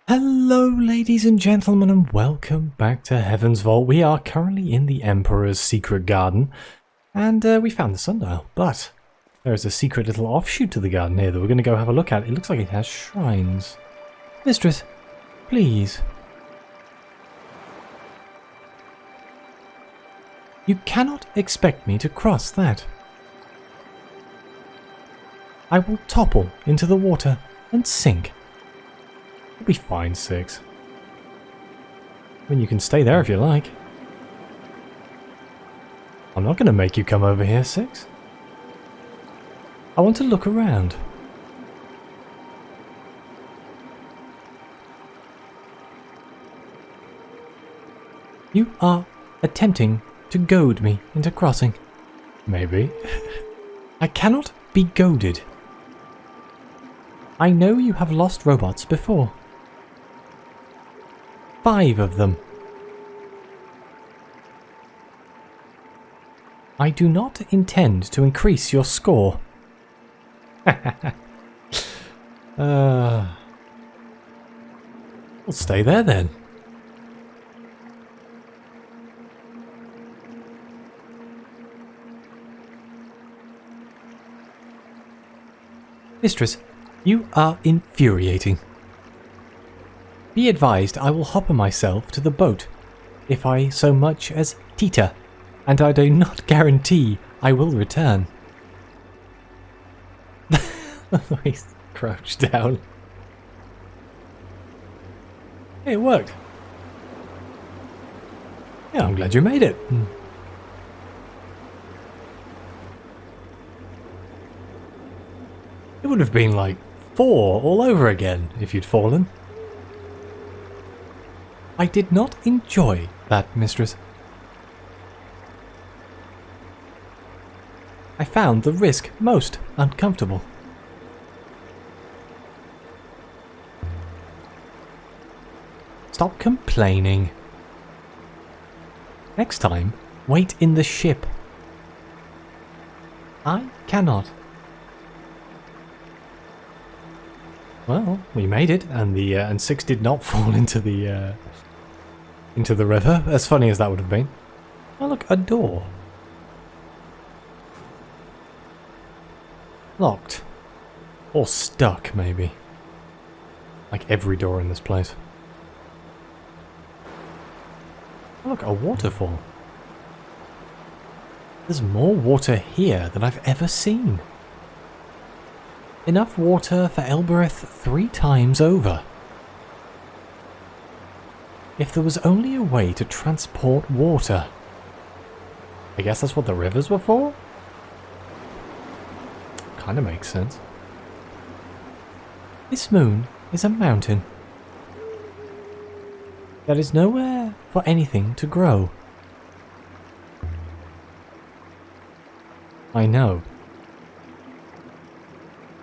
Hello ladies and gentlemen and welcome back to Heaven's Vault. We are currently in the Emperor's secret garden and we found the sundial, but there is a secret little offshoot to the garden here that we're going to go have a look at. It looks like it has shrines. Mistress, please. You cannot expect me to cross that. I will topple into the water and sink. You'll be fine, Six. I mean, you can stay there if you like. I'm not going to make you come over here, Six. I want to look around. You are attempting to goad me into crossing. Maybe. I cannot be goaded. I know you have lost robots before. 5 of them. I do not intend to increase your score. We'll stay there then. Mistress, you are infuriating. Be advised I will hopper myself to the boat if I so much as teeter, and I do not guarantee I will return. He's crouched down. Hey, it worked. Yeah, I'm glad you made it. It would have been like 4 all over again if you'd fallen. I did not enjoy that, mistress. I found the risk most uncomfortable. Stop complaining. Next time, wait in the ship. I cannot. Well, we made it, and Six did not fall into the river. As funny as that would have been. Oh look, a door. Locked. Or stuck, maybe. Like every door in this place. Oh look, a waterfall. There's more water here than I've ever seen. Enough water for Elbereth 3 times over. If there was only a way to transport water. I guess that's what the rivers were for? Kinda makes sense. This moon is a mountain. There is nowhere for anything to grow. I know.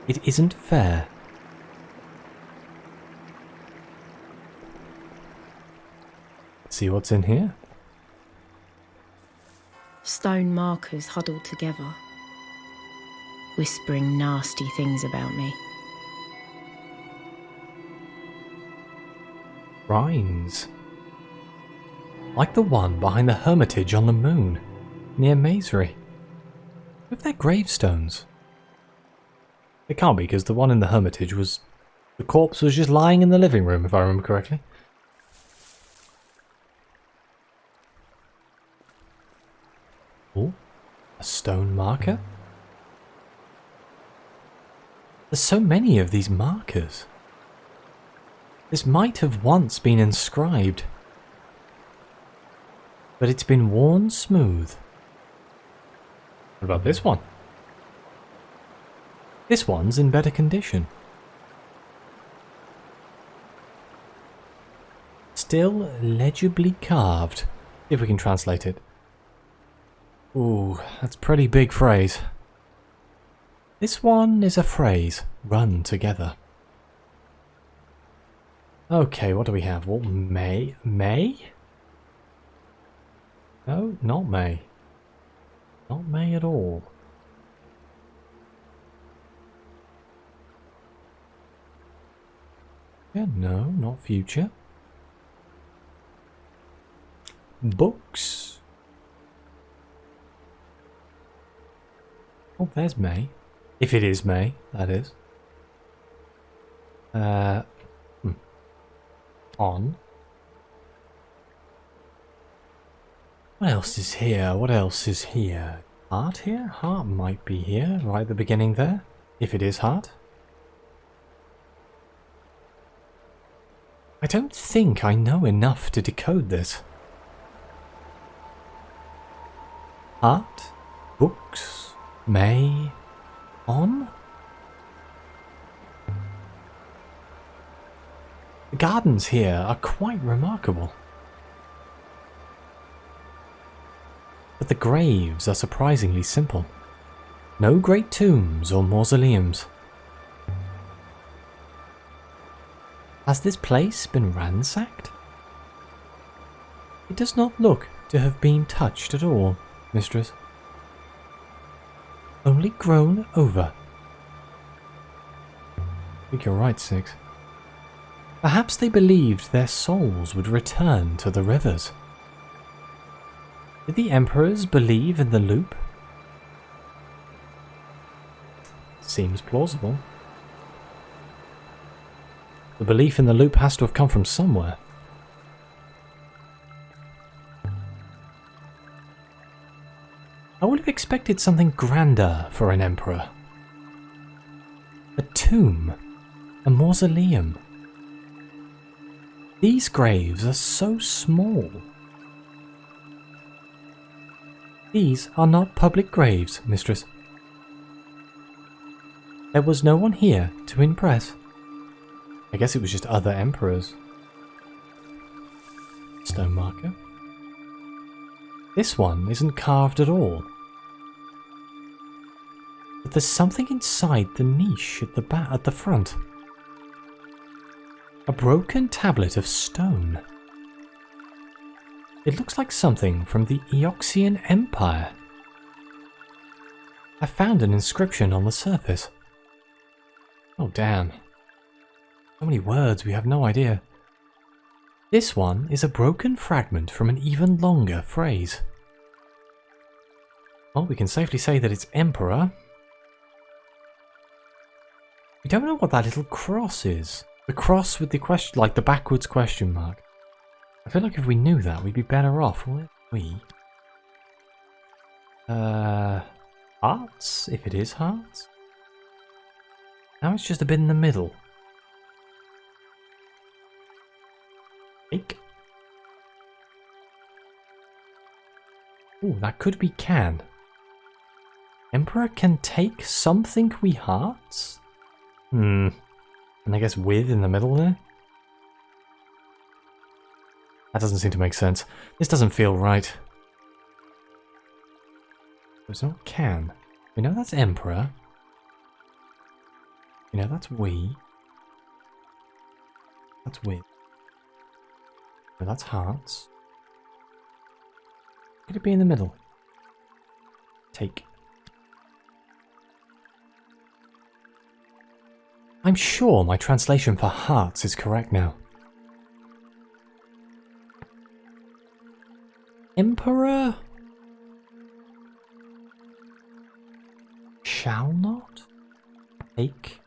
It isn't fair. Let's see what's in here. Stone markers huddled together, whispering nasty things about me. Shrines. Like the one behind the hermitage on the moon, near Masery. If they're gravestones. It can't be, because the one in the hermitage was... The corpse was just lying in the living room, if I remember correctly. Oh, a stone marker? There's so many of these markers. This might have once been inscribed. But it's been worn smooth. What about this one? This one's in better condition. Still legibly carved, if we can translate it. Ooh, that's a pretty big phrase. This one is a phrase run together. Okay, what do we have? Well, May? May? No, not May. Not May at all. Yeah, no, not future. Books. Oh, there's May. If it is May, that is. On. What else is here? What else is here? Heart here? Heart might be here, right at the beginning there. If it is heart. I don't think I know enough to decode this. Heart? Books? May? On? The gardens here are quite remarkable. But the graves are surprisingly simple. No great tombs or mausoleums. Has this place been ransacked? It does not look to have been touched at all, mistress. Only grown over. I think you're right, Six. Perhaps they believed their souls would return to the rivers. Did the emperors believe in the loop? Seems plausible. The belief in the loop has to have come from somewhere. I would have expected something grander for an emperor. A tomb. A mausoleum. These graves are so small. These are not public graves, mistress. There was no one here to impress. I guess it was just other emperors. Stone marker. This one isn't carved at all. But there's something inside the niche at the front. A broken tablet of stone. It looks like something from the Eoxian Empire. I found an inscription on the surface. Oh damn. So many words, we have no idea. This one is a broken fragment from an even longer phrase. Well, we can safely say that it's Emperor. We don't know what that little cross is. The cross with the question, like the backwards question mark. I feel like if we knew that, we'd be better off, wouldn't we? Hearts? If it is hearts? Now it's just a bit in the middle. Take. Ooh, that could be can. Emperor can take something we hearts? And I guess with in the middle there? That doesn't seem to make sense. This doesn't feel right. It's not can. We know that's Emperor. We know that's we. That's with. No, that's hearts. Could it be in the middle? Take. I'm sure my translation for hearts is correct now. Emperor shall not take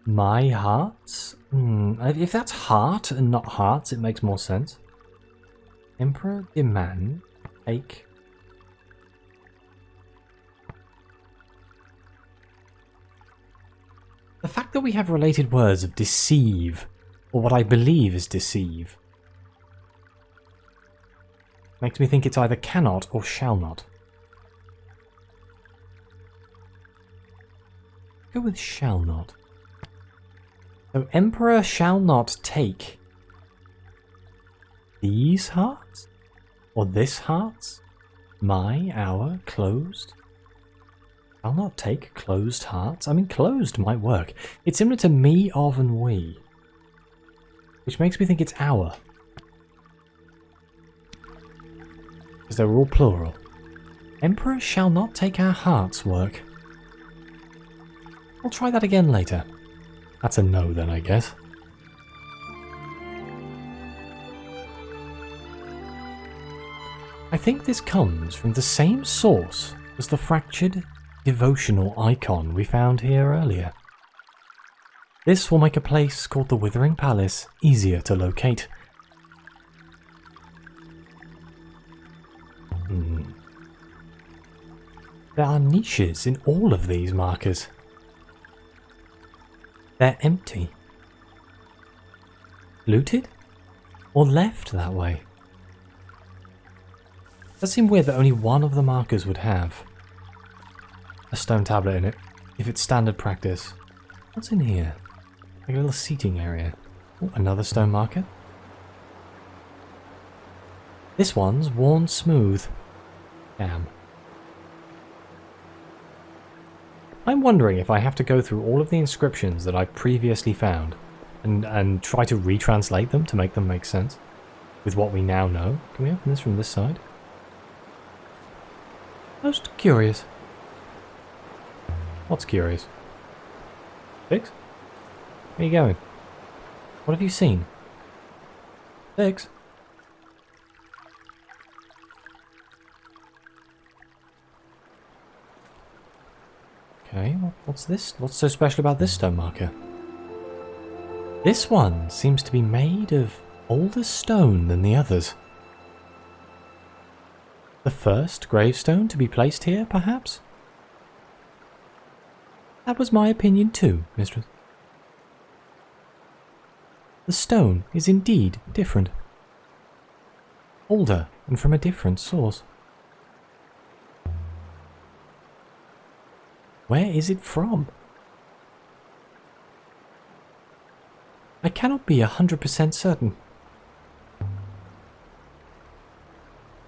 my hearts? If that's heart and not hearts, it makes more sense. Emperor demand take. The fact that we have related words of deceive, or what I believe is deceive, makes me think it's either cannot or shall not. Go with shall not. So Emperor shall not take these hearts? Or this hearts? My, our, closed? Shall not take closed hearts? I mean, closed might work. It's similar to me, of, and we. Which makes me think it's our. Because they're all plural. Emperor shall not take our hearts work. I'll try that again later. That's a no then, I guess. I think this comes from the same source as the fractured devotional icon we found here earlier. This will make a place called the Withering Palace easier to locate. There are niches in all of these markers. They're empty. Looted? Or left that way? It does seem weird that only one of the markers would have a stone tablet in it, if it's standard practice. What's in here? Like a little seating area. Oh, another stone marker. This one's worn smooth. Damn. I'm wondering if I have to go through all of the inscriptions that I previously found and try to retranslate them to make them make sense with what we now know. Can we open this from this side? Most curious. What's curious? Six? Where are you going? What have you seen? Six? Okay, what's this? What's so special about this stone marker? This one seems to be made of older stone than the others. The first gravestone to be placed here, perhaps? That was my opinion too, mistress. The stone is indeed different. Older and from a different source. Where is it from? I cannot be 100% certain.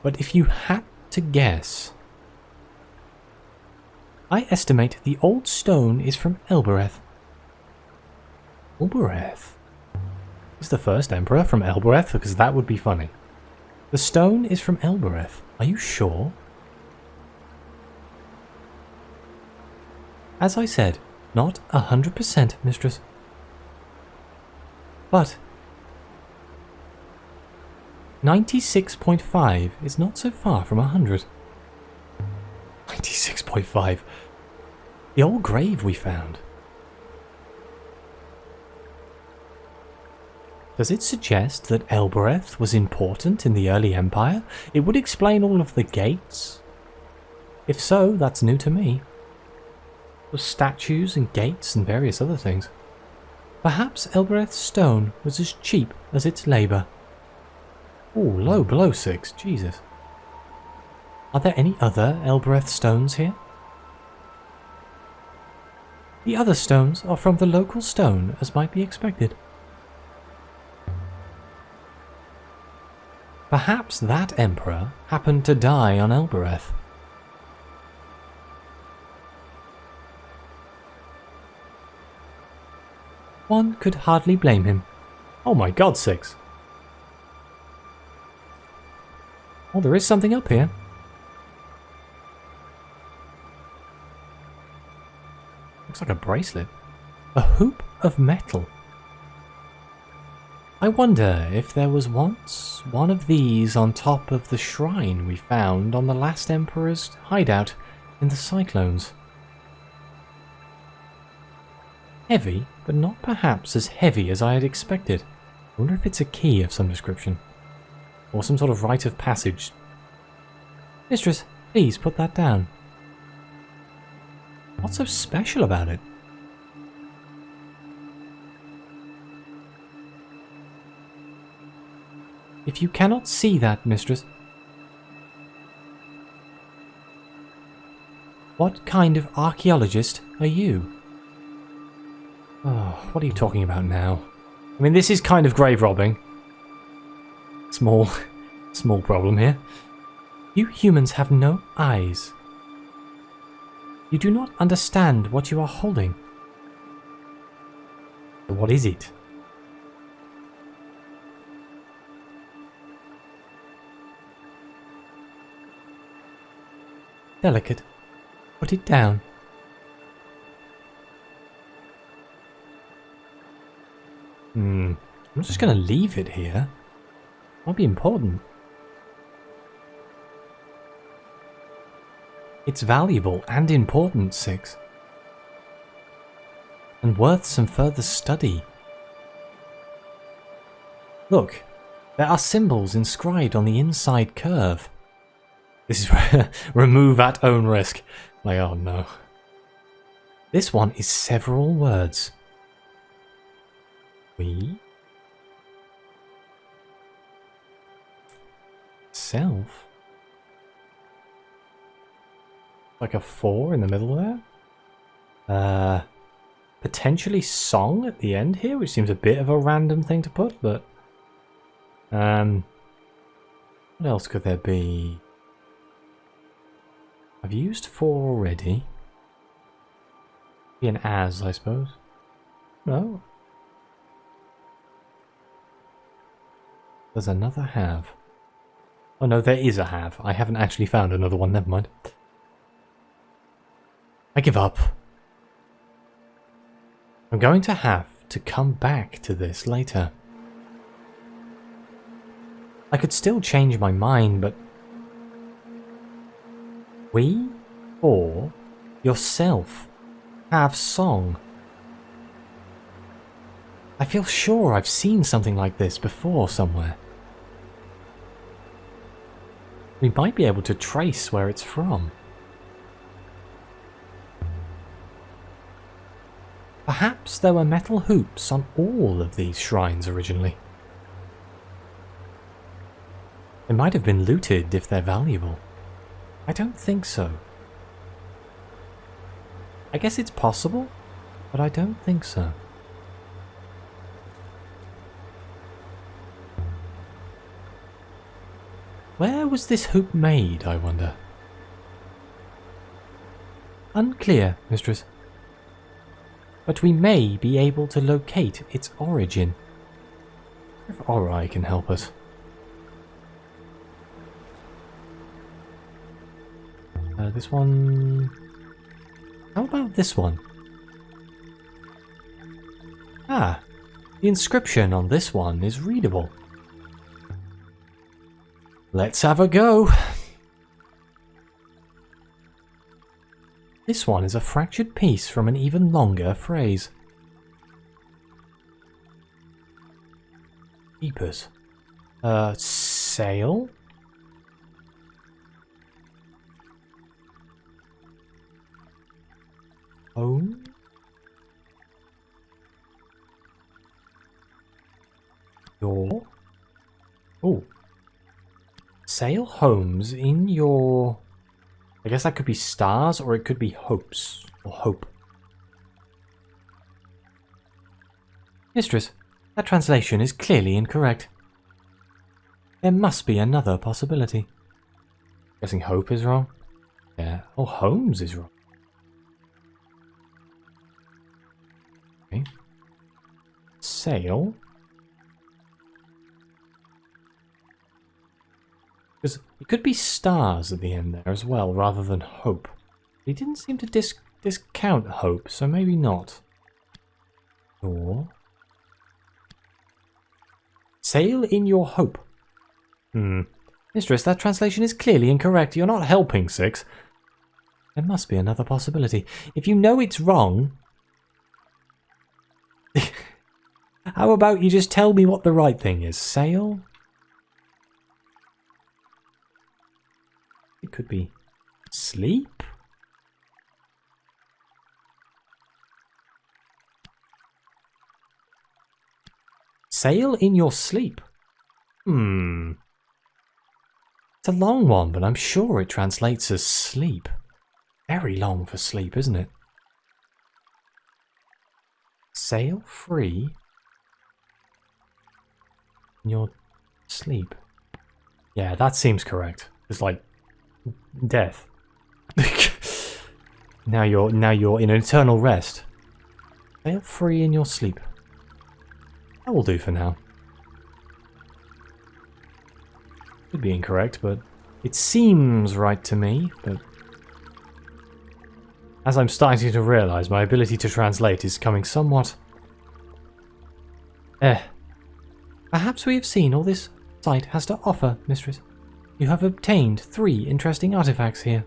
But if you had to guess, I estimate the old stone is from Elbereth. Elbereth? Is the first emperor from Elbereth? Because that would be funny. The stone is from Elbereth. Are you sure? As I said, not 100%, mistress. But 96.5 is not so far from 100. 96.5. The old grave we found. Does it suggest that Elbereth was important in the early empire? It would explain all of the gates. If so, that's new to me. Those statues and gates and various other things. Perhaps Elbereth's stone was as cheap as its labour. Oh, low below 6. Jesus. Are there any other Elbereth stones here? The other stones are from the local stone, as might be expected. Perhaps that emperor happened to die on Elbereth. One could hardly blame him. Oh my god, 6. Oh, there is something up here. Looks like a bracelet. A hoop of metal. I wonder if there was once one of these on top of the shrine we found on the last Emperor's hideout in the Cyclones. Heavy, but not perhaps as heavy as I had expected. I wonder if it's a key of some description. Or some sort of rite of passage. Mistress, please put that down. What's so special about it? If you cannot see that, mistress, what kind of archaeologist are you? Oh, what are you talking about now? I mean, this is kind of grave robbing. Small problem here. You humans have no eyes. You do not understand what you are holding. What is it? Delicate. Put it down. I'm just going to leave it here. Might be important. It's valuable and important, 6. And worth some further study. Look, there are symbols inscribed on the inside curve. This is remove at own risk. Like, oh no. This one is several words. We. Self. Like a 4 in the middle there. Potentially song at the end here, which seems a bit of a random thing to put, but what else could there be? I've used 4 already. Be an as, I suppose. No. There's another have. Oh no, there is a have. I haven't actually found another one, never mind. I give up. I'm going to have to come back to this later. I could still change my mind, but... We, or yourself, have song. I feel sure I've seen something like this before somewhere. We might be able to trace where it's from. Perhaps there were metal hoops on all of these shrines originally. They might have been looted if they're valuable. I don't think so. I guess it's possible, but I don't think so. Where was this hoop made, I wonder? Unclear, mistress. But we may be able to locate its origin. If Ori can help us. This one... How about this one? Ah, the inscription on this one is readable. Let's have a go. This one is a fractured piece from an even longer phrase. Keepers. Sail? Home? Your? Oh. Sail homes in your... I guess that could be stars, or it could be hopes, or hope. Mistress, that translation is clearly incorrect. There must be another possibility. Guessing hope is wrong? Yeah. Oh, homes is wrong. Okay. Sail. Because it could be stars at the end there as well, rather than hope. He didn't seem to discount hope, so maybe not. Or... Sail in your hope. Mistress, that translation is clearly incorrect. You're not helping, 6. There must be another possibility. If you know it's wrong... How about you just tell me what the right thing is? Sail? It could be sleep? Sail in your sleep? It's a long one, but I'm sure it translates as sleep. Very long for sleep, isn't it? Sail free in your sleep. Yeah, that seems correct. It's like death. Now you're in eternal rest. Sail free in your sleep. That will do for now. Could be incorrect, but it seems right to me, but as I'm starting to realise, my ability to translate is coming somewhat Perhaps we have seen all this site has to offer, mistress. You have obtained 3 interesting artifacts here.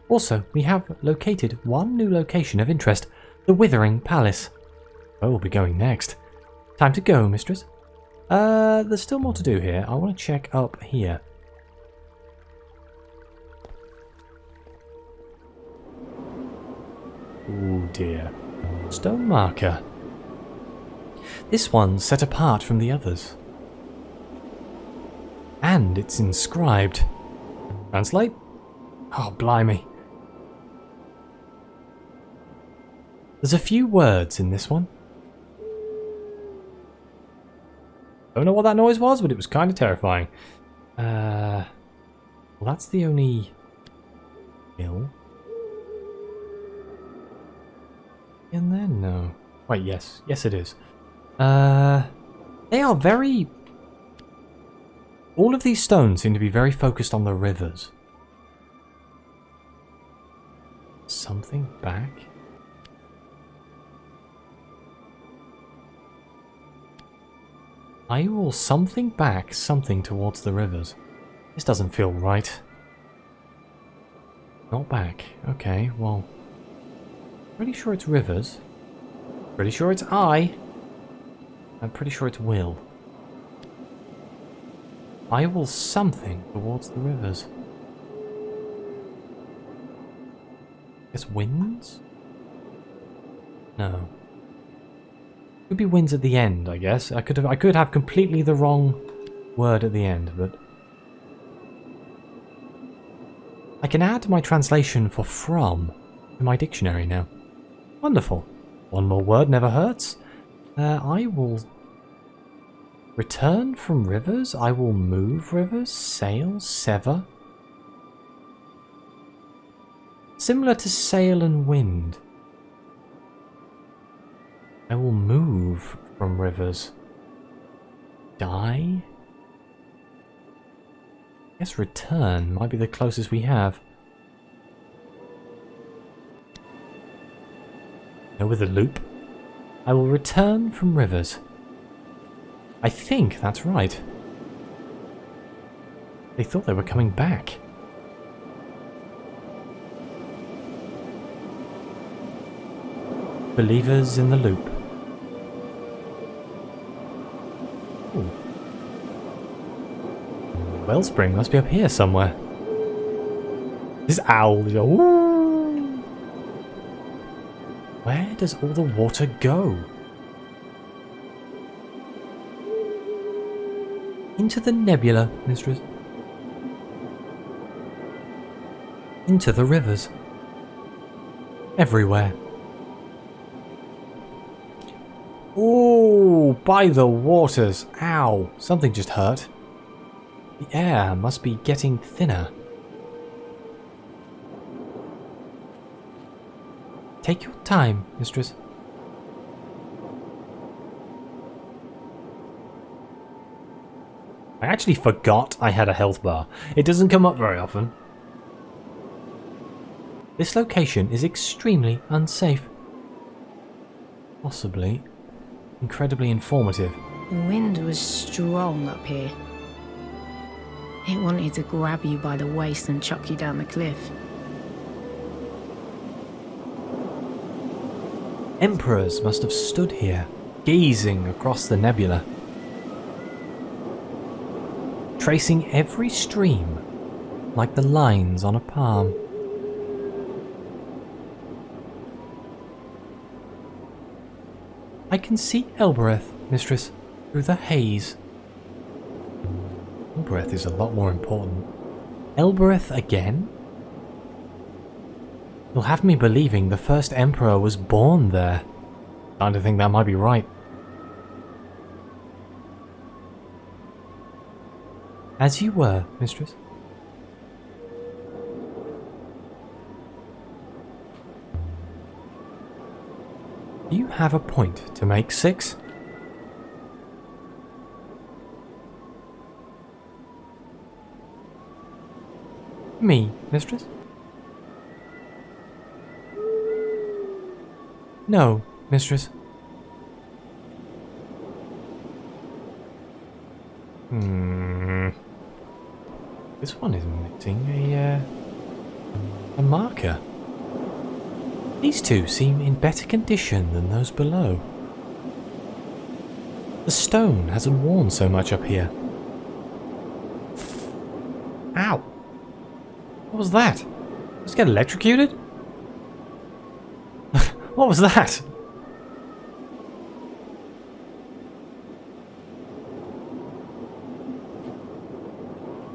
Also, we have located one new location of interest, the Withering Palace. Where we'll be going next. Time to go, mistress. There's still more to do here. I want to check up here. Oh dear. Stone marker. This one's set apart from the others. And it's inscribed. Translate? Oh, blimey. There's a few words in this one. Don't know what that noise was, but it was kind of terrifying. Well, that's the only hill. In there? No. Wait, yes. Yes, it is. They are very... All of these stones seem to be very focused on the rivers. Something back? I will something back, something towards the rivers. This doesn't feel right. Not back. Okay, well... Pretty sure it's rivers. Pretty sure it's I. I'm pretty sure it's will. I will something towards the rivers. Guess winds? No. Could be winds at the end, I guess. I could have completely the wrong word at the end, but I can add my translation for from to my dictionary now. Wonderful. One more word never hurts. I will return from rivers. I will move rivers. Sail, sever. Similar to sail and wind. I will move from rivers. Die? I guess return might be the closest we have. No, with a loop. I will return from rivers. I think that's right. They thought they were coming back. Believers in the loop. Ooh. Wellspring must be up here somewhere. This owl is ooh. Where does all the water go? Into the nebula, mistress. Into the rivers. Everywhere. Oh, by the waters. Ow, something just hurt. The air must be getting thinner. Take your time, mistress. I actually forgot I had a health bar. It doesn't come up very often. This location is extremely unsafe. Possibly incredibly informative. The wind was strong up here. It wanted to grab you by the waist and chuck you down the cliff. Emperors must have stood here, gazing across the nebula, tracing every stream like the lines on a palm. I can see Elbereth, mistress, through the haze. Elbereth is a lot more important. Elbereth again? You'll have me believing the first emperor was born there. Starting to think that might be right. As you were, mistress. Do you have a point to make, Six? Me, mistress? No, mistress. This one is missing a marker. These two seem in better condition than those below. The stone hasn't worn so much up here. Ow! What was that? Did I just get electrocuted? What was that?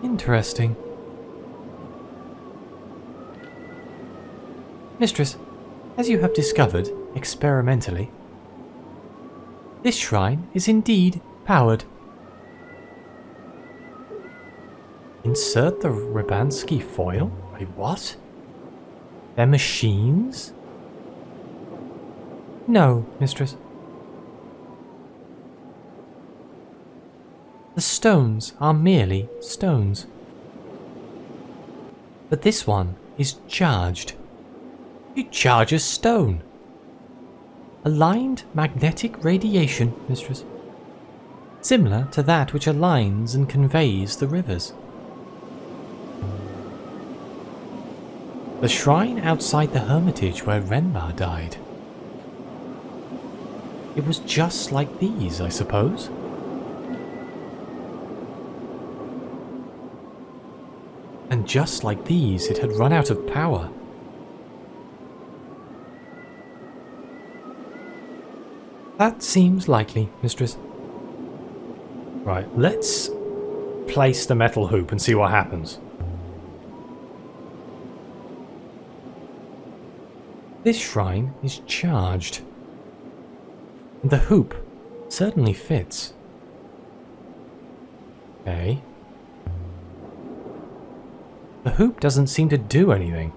Interesting. Mistress, as you have discovered, experimentally, this shrine is indeed powered. Insert the Rabansky foil? Wait, what? They're machines? No, mistress. The stones are merely stones. But this one is charged. You charge a stone. Aligned magnetic radiation, mistress. Similar to that which aligns and conveys the rivers. The shrine outside the hermitage where Renmar died. It was just like these, I suppose. And just like these, it had run out of power. That seems likely, mistress. Right, let's place the metal hoop and see what happens. This shrine is charged. And the hoop certainly fits. Okay. The hoop doesn't seem to do anything.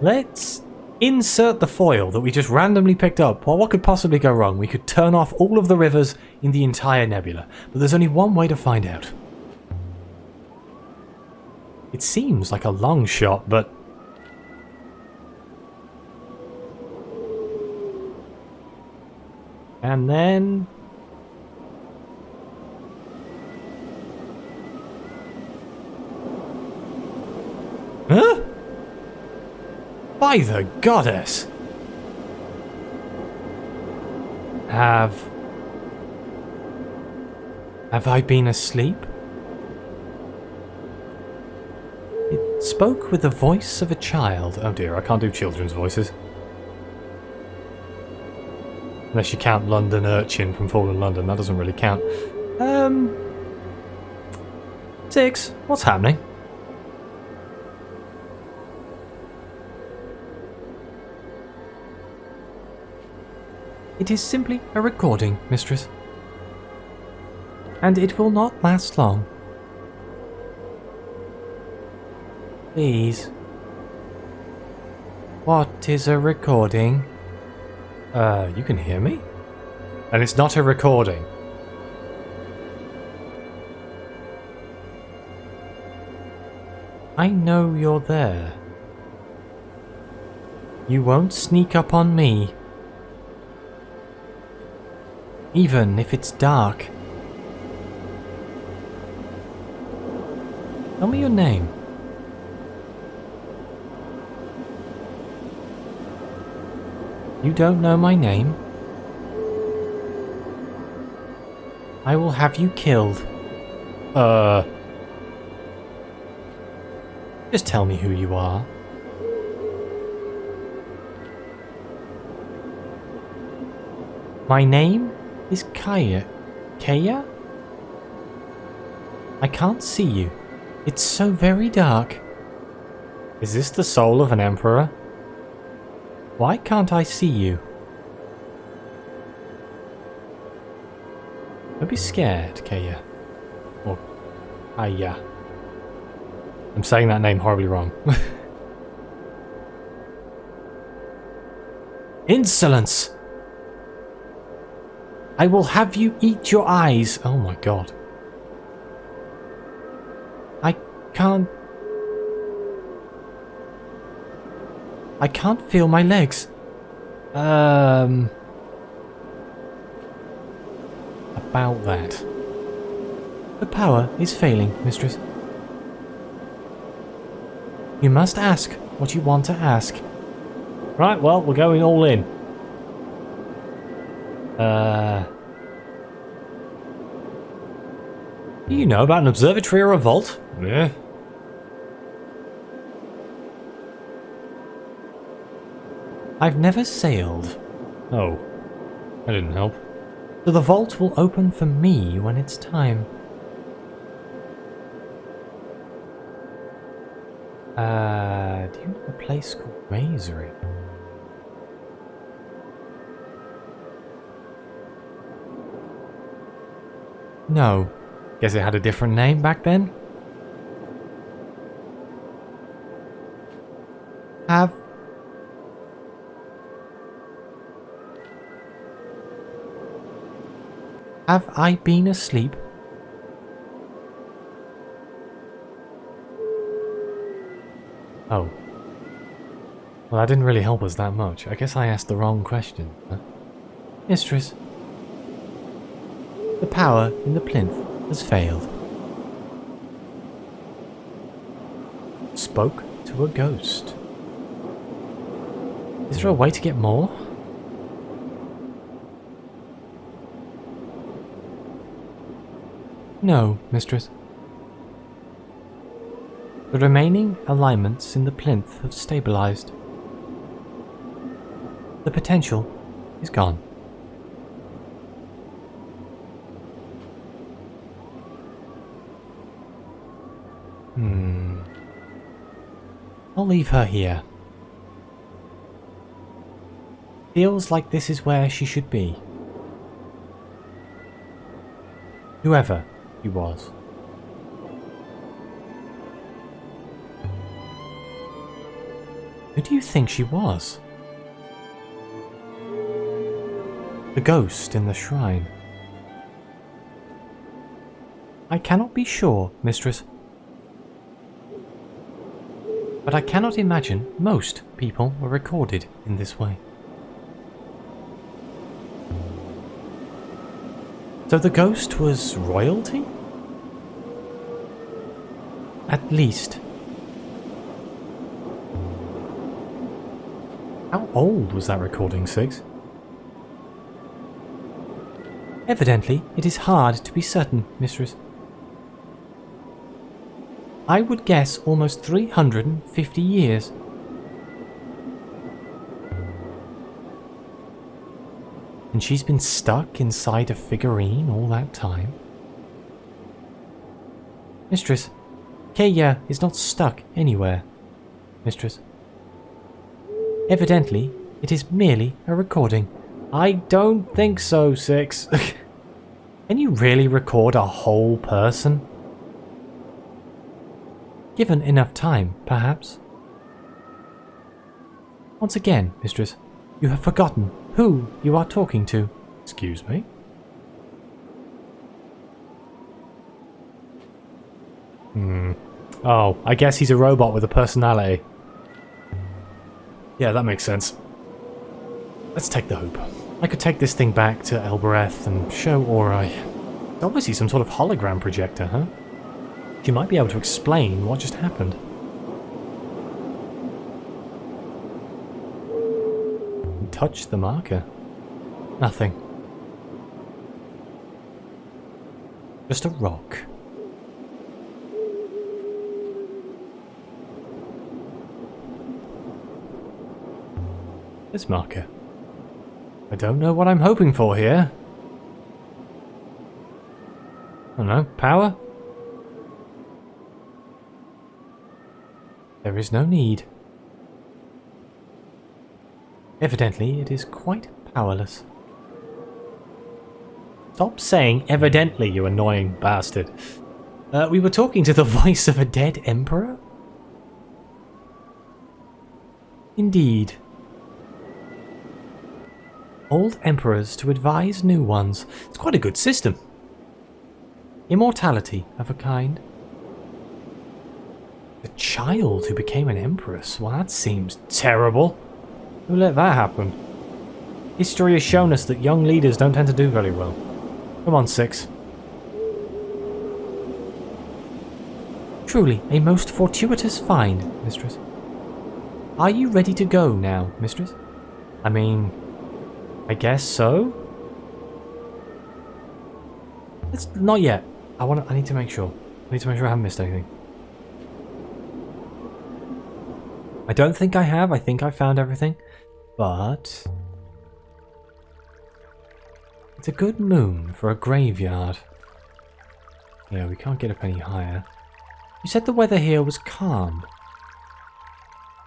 Let's insert the foil that we just randomly picked up. Well, what could possibly go wrong? We could turn off all of the rivers in the entire nebula, but there's only one way to find out. It seems like a long shot, but... And then... Huh? By the goddess! Have I been asleep? It spoke with the voice of a child. Oh dear, I can't do children's voices. Unless you count London Urchin from Fallen London, that doesn't really count. 6, what's happening? It is simply a recording, mistress. And it will not last long. Please. What is a recording? You can hear me? And it's not a recording. I know you're there. You won't sneak up on me. Even if it's dark. Tell me your name. You don't know my name? I will have you killed. Just tell me who you are. My name is Kaya. Kaya? I can't see you. It's so very dark. Is this the soul of an emperor? Why can't I see you? Don't be scared, Kaya. Or Kaya. I'm saying that name horribly wrong. Insolence! I will have you eat your eyes. Oh my god. I can't feel my legs. A about that? The power is failing, mistress. You must ask what you want to ask. Right, well, we're going all in. Do you know about an observatory or a vault? Yeah. I've never sailed. Oh, that didn't help. So the vault will open for me when it's time. Do you know a place called Mazery? No. Guess it had a different name back then? Have I been asleep? Oh. Well, that didn't really help us that much. I guess I asked the wrong question. Huh? Mistress, the power in the plinth has failed. Spoke to a ghost. Is there a way to get more? No, mistress. The remaining alignments in the plinth have stabilized. The potential is gone. I'll leave her here. Feels like this is where she should be. Whoever he was. Who do you think she was? The ghost in the shrine. I cannot be sure, mistress. But I cannot imagine most people were recorded in this way. So the ghost was royalty? At least. How old was that recording, Six? Evidently, it is hard to be certain, mistress. I would guess almost 350 years. And she's been stuck inside a figurine all that time? Mistress, Kaya is not stuck anywhere, mistress. Evidently, it is merely a recording. I don't think so, Six. Can you really record a whole person? Given enough time, perhaps. Once again, mistress, you have forgotten who you are talking to. Excuse me? Oh, I guess he's a robot with a personality. Yeah, that makes sense. Let's take the hoop. I could take this thing back to Elbereth and show Ori. Obviously some sort of hologram projector, huh? She might be able to explain what just happened. Touch the marker. Nothing. Just a rock. This marker. I don't know what I'm hoping for here. I don't know. Power? There is no need. Evidently, it is quite powerless. Stop saying evidently, you annoying bastard. We were talking to the voice of a dead emperor? Indeed. Old emperors to advise new ones. It's quite a good system. Immortality of a kind. A child who became an empress? Well, that seems terrible. Who let that happen? History has shown us that young leaders don't tend to do very well. Come on, 6. Truly, a most fortuitous find, mistress. Are you ready to go now, mistress? I mean, I guess so? It's not yet. I need to make sure. I need to make sure I haven't missed anything. I don't think I have. I think I found everything. But it's a good moon for a graveyard. Yeah, we can't get up any higher. You said the weather here was calm.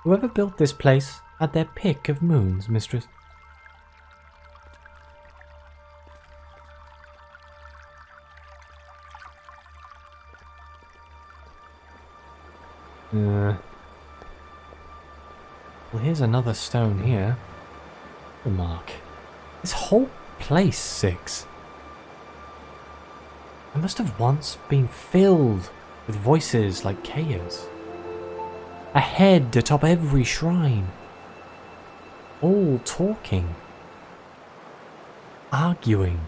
Whoever built this place had their pick of moons, mistress. Well, here's another stone here. The mark. This whole place, 6. It must have once been filled with voices like Kaya's. A head atop every shrine. All talking. Arguing.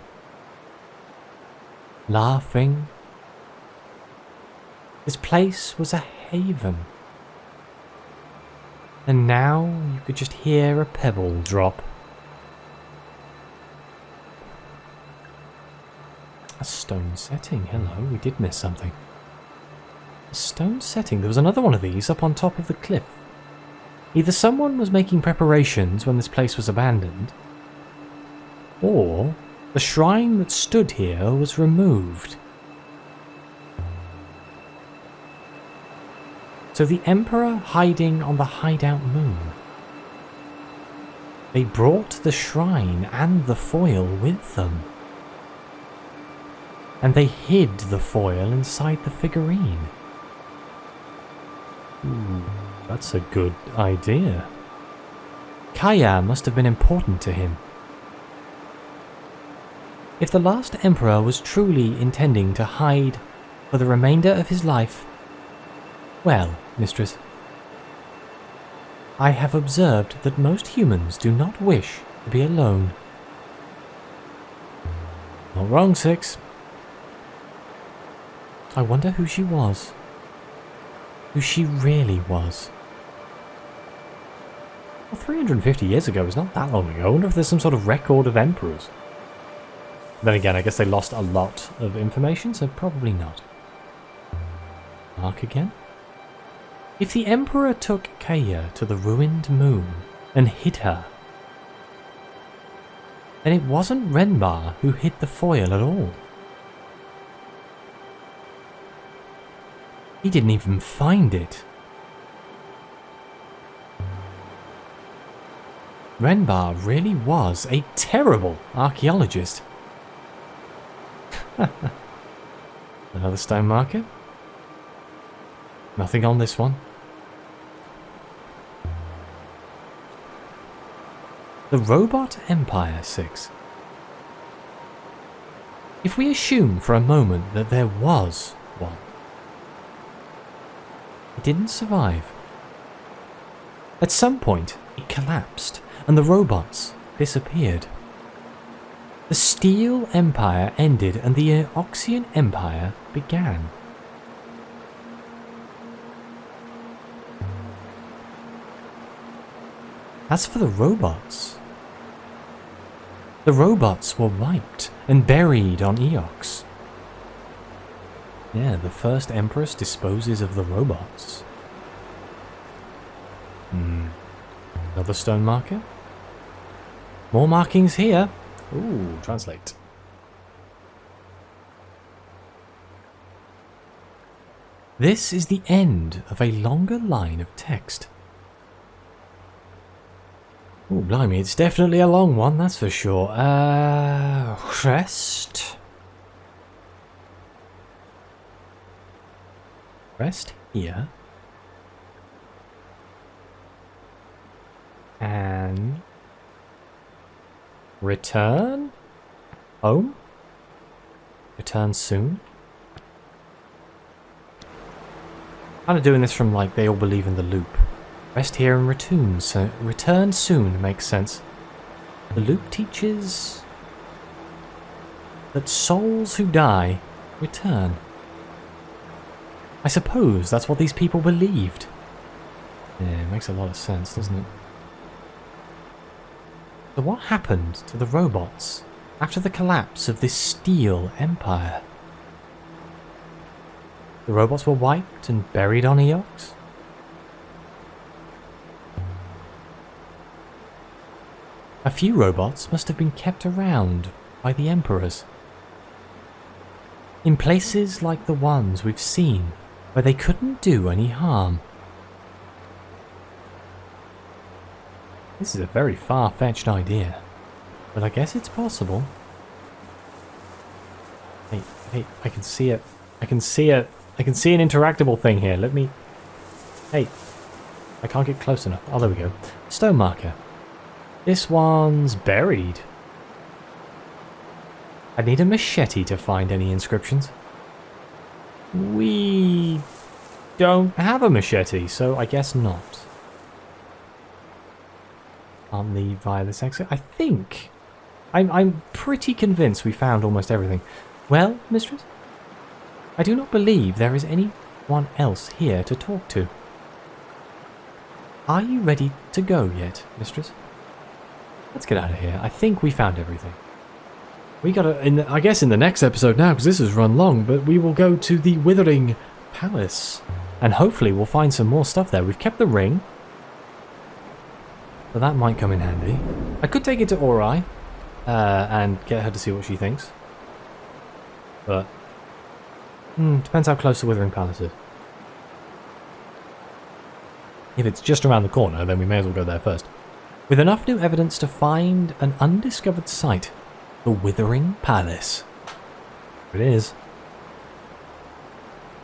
Laughing. This place was a haven. And now you could just hear a pebble drop. A stone setting. Hello, we did miss something. A stone setting. There was another one of these up on top of the cliff. Either someone was making preparations when this place was abandoned, or the shrine that stood here was removed. So the Emperor hiding on the hideout moon. They brought the shrine and the foil with them. And they hid the foil inside the figurine. Ooh, that's a good idea. Kaya must have been important to him. If the last Emperor was truly intending to hide for the remainder of his life, well, mistress, I have observed that most humans do not wish to be alone. Not wrong, 6. I wonder who she was. Who she really was. Well, 350 years ago is not that long ago. I wonder if there's some sort of record of emperors. Then again, I guess they lost a lot of information, so probably not. Mark again? If the Emperor took Kaya to the ruined moon and hid her, then it wasn't Renbar who hid the foil at all. He didn't even find it. Renbar really was a terrible archaeologist. Another stone marker? Nothing on this one. The Robot Empire 6. If we assume for a moment that there was one, it didn't survive. At some point, it collapsed, and the robots disappeared. The Steel Empire ended, and the Eoxian Empire began. As for the robots were wiped and buried on Eox. Yeah, the first Empress disposes of the robots. Another stone marker? More markings here. Ooh, translate. This is the end of a longer line of text. Ooh, blimey, it's definitely a long one, that's for sure. Rest. Rest here. And return home. Return soon. Kind of doing this from like they all believe in the loop. Rest here and return soon makes sense. The loop teaches that souls who die return. I suppose that's what these people believed. Yeah, it makes a lot of sense, doesn't it? So what happened to the robots after the collapse of this steel empire? The robots were wiped and buried on Eox? A few robots must have been kept around by the emperors. In places like the ones we've seen, where they couldn't do any harm. This is a very far-fetched idea, but I guess it's possible. Hey, I can see it. I can see it. I can see an interactable thing here. Let me... Hey, I can't get close enough. Oh, there we go. Stone marker. This one's buried. I'd need a machete to find any inscriptions. We don't have a machete, so I guess not. Can't leave via this exit. I think... I'm pretty convinced we found almost everything. Well, mistress? I do not believe there is anyone else here to talk to. Are you ready to go yet, mistress? Let's get out of here. I think we found everything. We gotta, I guess in the next episode now, because this has run long, but we will go to the Withering Palace. And hopefully we'll find some more stuff there. We've kept the ring. So that might come in handy. I could take it to Ori and get her to see what she thinks. But depends how close the Withering Palace is. If it's just around the corner, then we may as well go there first. With enough new evidence to find an undiscovered site, the Withering Palace. There it is.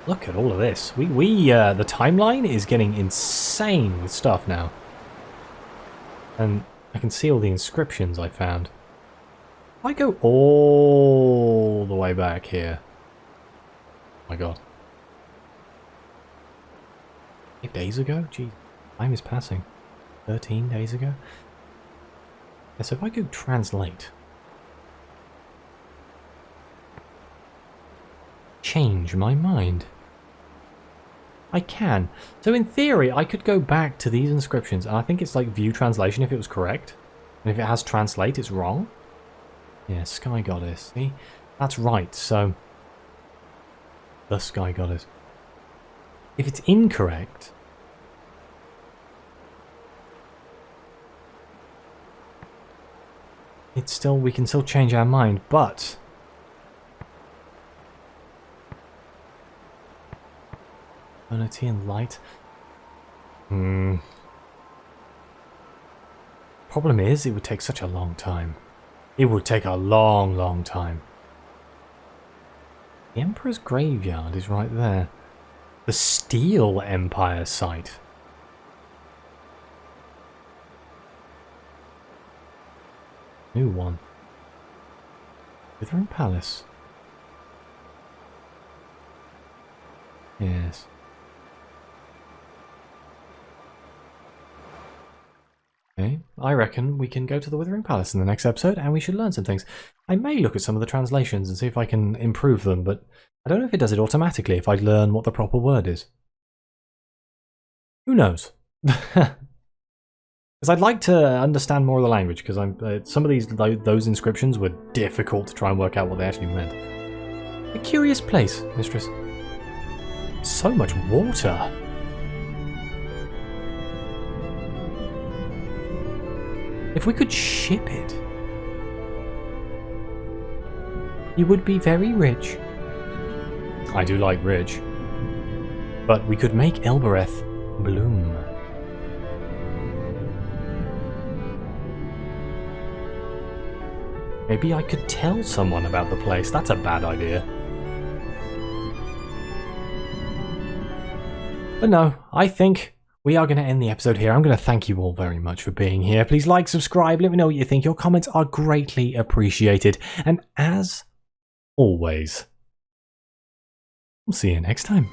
Look at all of this. The timeline is getting insane with stuff now. And I can see all the inscriptions I found. I go all the way back here. Oh my god. 8 days ago? Jeez, time is passing. 13 days ago? Yeah, so if I go translate. Change my mind. I can. So in theory, I could go back to these inscriptions, and I think it's like view translation if it was correct. And if it has translate, it's wrong. Yeah, Sky Goddess. See? That's right, so... The Sky Goddess. If it's incorrect... It's still... We can still change our mind, but... Unity and light. Problem is, it would take such a long time. It would take a long, long time. The Emperor's Graveyard is right there. The Steel Empire site. New one. Withering Palace. Yes. Okay, I reckon we can go to the Withering Palace in the next episode, and we should learn some things. I may look at some of the translations and see if I can improve them, but I don't know if it does it automatically if I learn what the proper word is. Who knows? Because I'd like to understand more of the language, because some of those inscriptions were difficult to try and work out what they actually meant. A curious place, mistress. So much water. If we could ship it, you would be very rich. I do like rich. But we could make Elbereth bloom. Maybe I could tell someone about the place. That's a bad idea. But no, I think we are going to end the episode here. I'm going to thank you all very much for being here. Please like, subscribe, let me know what you think. Your comments are greatly appreciated. And as always, we'll see you next time.